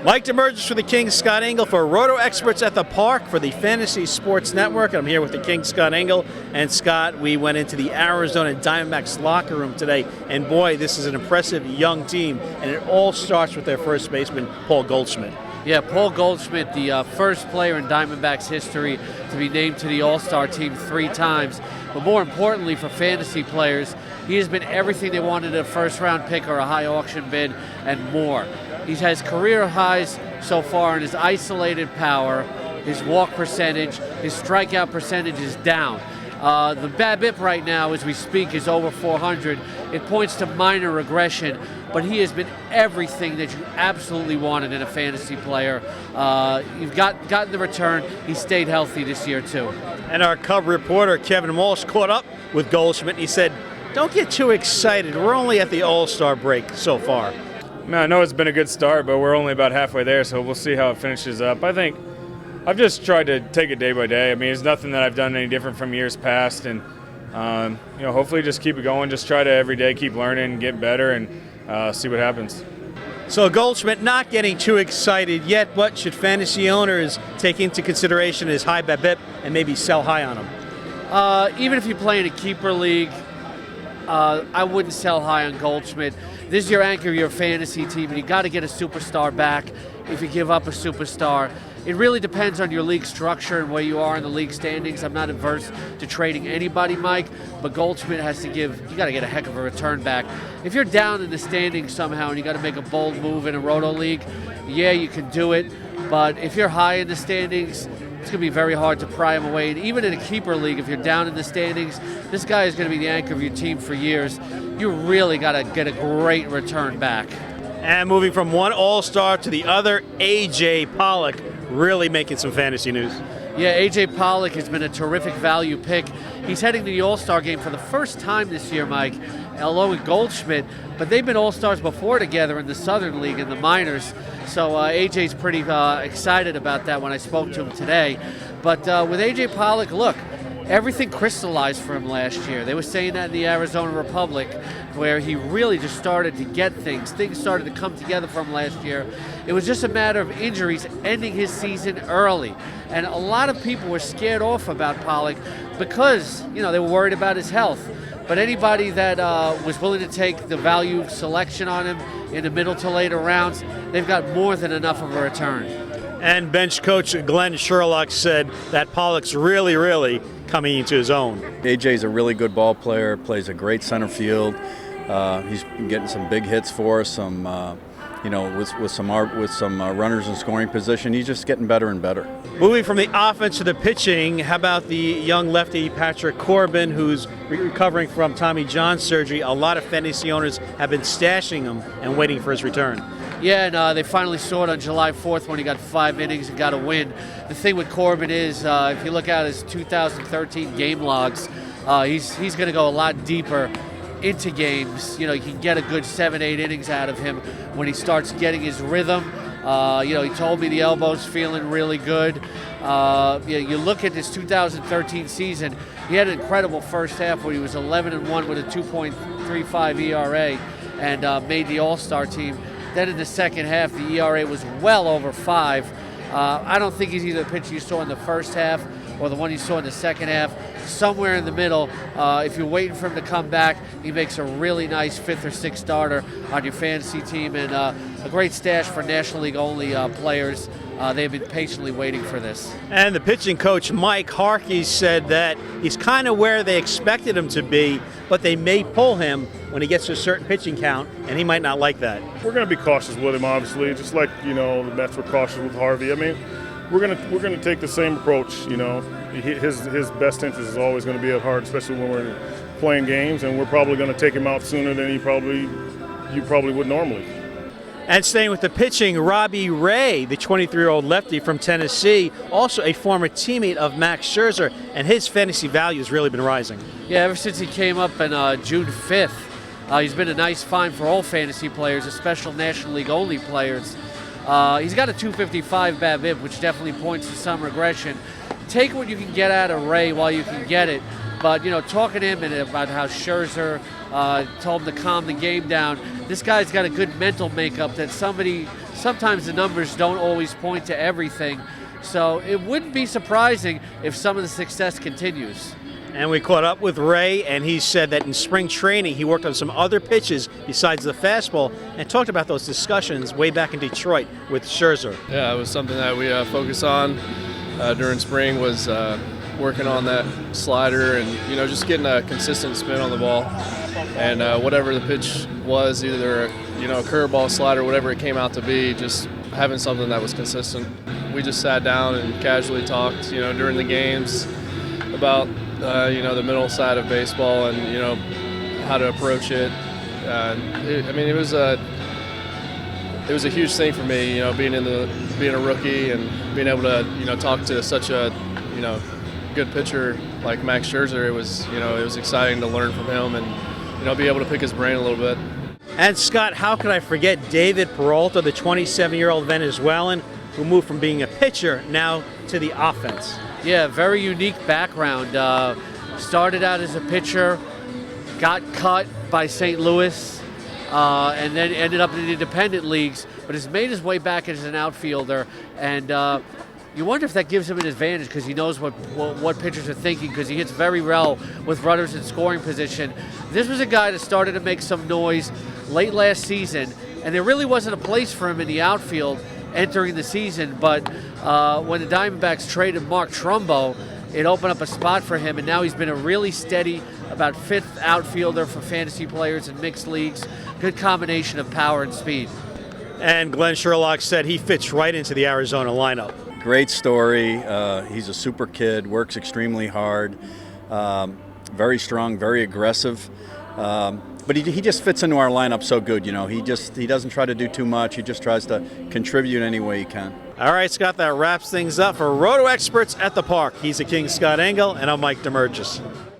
Mike Damergis for the King, Scott Engel for RotoExperts at the Park for the Fantasy Sports Network. I'm here with the King, Scott Engel. And Scott, we went into the Arizona Diamondbacks locker room today, and boy, this is an impressive young team, and it all starts with their first baseman, Paul Goldschmidt. Yeah, Paul Goldschmidt, the first player in Diamondbacks history to be named to the All-Star team 3 times. But more importantly for fantasy players, he has been everything they wanted a first-round pick or a high auction bid and more. He has career highs so far in his isolated power, his walk percentage, his strikeout percentage is down. The BABIP right now, as we speak, is over 400. It points to minor regression, but he has been everything that you absolutely wanted in a fantasy player. You've gotten the return. He stayed healthy this year, too. And our Cub reporter, Kevin Walsh, caught up with Goldschmidt, and he said, don't get too excited. We're only at the All-Star break so far. I know it's been a good start, but we're only about halfway there, so we'll see how it finishes up. I think I've just tried to take it day by day. I mean, it's nothing that I've done any different from years past, and hopefully just keep it going. Just try to every day keep learning, get better, and see what happens. So Goldschmidt not getting too excited yet, but should fantasy owners take into consideration his high BABIP and maybe sell high on him? Even if you play in a keeper league, I wouldn't sell high on Goldschmidt. This is your anchor of your fantasy team, and you got to get a superstar back if you give up a superstar. It really depends on your league structure and where you are in the league standings. I'm not averse to trading anybody, Mike, but Goldschmidt has to you got to get a heck of a return back. If you're down in the standings somehow and you got to make a bold move in a roto league, yeah, you can do it. But if you're high in the standings, it's going to be very hard to pry him away. And even in a keeper league, if you're down in the standings, this guy is going to be the anchor of your team for years. You really got to get a great return back. And moving from one All-Star to the other, A.J. Pollock really making some fantasy news. Yeah, A.J. Pollock has been a terrific value pick. He's heading to the All-Star game for the first time this year, Mike, along with Goldschmidt. But they've been All-Stars before together in the Southern League in the minors. So A.J.'s pretty excited about that when I spoke to him today. But with A.J. Pollock, look, everything crystallized for him last year. They were saying that in the Arizona Republic, where he really just started to get things. Things started to come together for him last year. It was just a matter of injuries ending his season early. And a lot of people were scared off about Pollock because, they were worried about his health. But anybody that was willing to take the value selection on him in the middle to later rounds, they've got more than enough of a return. And bench coach Glenn Sherlock said that Pollock's really coming into his own. AJ's a really good ball player, plays a great center field. He's been getting some big hits for us, with some runners in scoring position. He's just getting better and better. Moving from the offense to the pitching, how about the young lefty Patrick Corbin, who's recovering from Tommy John surgery? A lot of fantasy owners have been stashing him and waiting for his return. Yeah, and they finally saw it on July 4th when he got 5 innings and got a win. The thing with Corbin is, if you look at his 2013 game logs, he's going to go a lot deeper into games. You can get a good 7-8 innings out of him when he starts getting his rhythm. He told me the elbow's feeling really good. You look at this 2013 season, he had an incredible first half where he was 11-1 with a 2.35 ERA and made the All-Star team. Then in the second half, the ERA was well over 5. I don't think he's either the pitcher you saw in the first half or the one you saw in the second half. Somewhere in the middle, if you're waiting for him to come back, he makes a really nice 5th or 6th starter on your fantasy team, and a great stash for National League only players. They've been patiently waiting for this. And the pitching coach, Mike Harkey, said that he's kind of where they expected him to be, but they may pull him when he gets to a certain pitching count, and he might not like that. We're going to be cautious with him, obviously, just like, the Mets were cautious with Harvey. I mean, we're going to take the same approach, His best interest is always going to be at heart, especially when we're playing games, and we're probably going to take him out sooner than you probably would normally. And staying with the pitching, Robby Ray, the 23-year-old lefty from Tennessee, also a former teammate of Max Scherzer, and his fantasy value has really been rising. Yeah, ever since he came up on June 5th, he's been a nice find for all fantasy players, especially National League only players. He's got a 255 BABIP, which definitely points to some regression. Take what you can get out of Ray while you can get it. But, talking to him and about how Scherzer told him to calm the game down, this guy's got a good mental makeup that sometimes the numbers don't always point to everything. So it wouldn't be surprising if some of the success continues. And we caught up with Ray, and he said that in spring training he worked on some other pitches besides the fastball and talked about those discussions way back in Detroit with Scherzer. Yeah, it was something that we focused on during spring, was working on that slider and, just getting a consistent spin on the ball. And whatever the pitch was, either a curveball, slider, whatever it came out to be, just having something that was consistent. We just sat down and casually talked, during the games about the middle side of baseball and how to approach it. It was a huge thing for me, being a rookie and being able to talk to such a good pitcher like Max Scherzer. It was exciting to learn from him and be able to pick his brain a little bit. And Scott, how could I forget David Peralta, the 27-year-old Venezuelan who moved from being a pitcher now to the offense? Yeah, very unique background. Started out as a pitcher, got cut by St. Louis, and then ended up in the independent leagues, but has made his way back as an outfielder. And you wonder if that gives him an advantage because he knows what pitchers are thinking, because he hits very well with runners in scoring position. This was a guy that started to make some noise late last season, and there really wasn't a place for him in the outfield entering the season, but when the Diamondbacks traded Mark Trumbo, it opened up a spot for him, and now he's been a really steady, about fifth outfielder for fantasy players in mixed leagues. Good combination of power and speed. And Glenn Sherlock said he fits right into the Arizona lineup. Great story. He's a super kid, works extremely hard, very strong, very aggressive. But he just fits into our lineup so good, He doesn't try to do too much. He just tries to contribute any way he can. All right, Scott, that wraps things up for Roto Experts at the Park. He's the King, Scott Engel, and I'm Mike Damergis.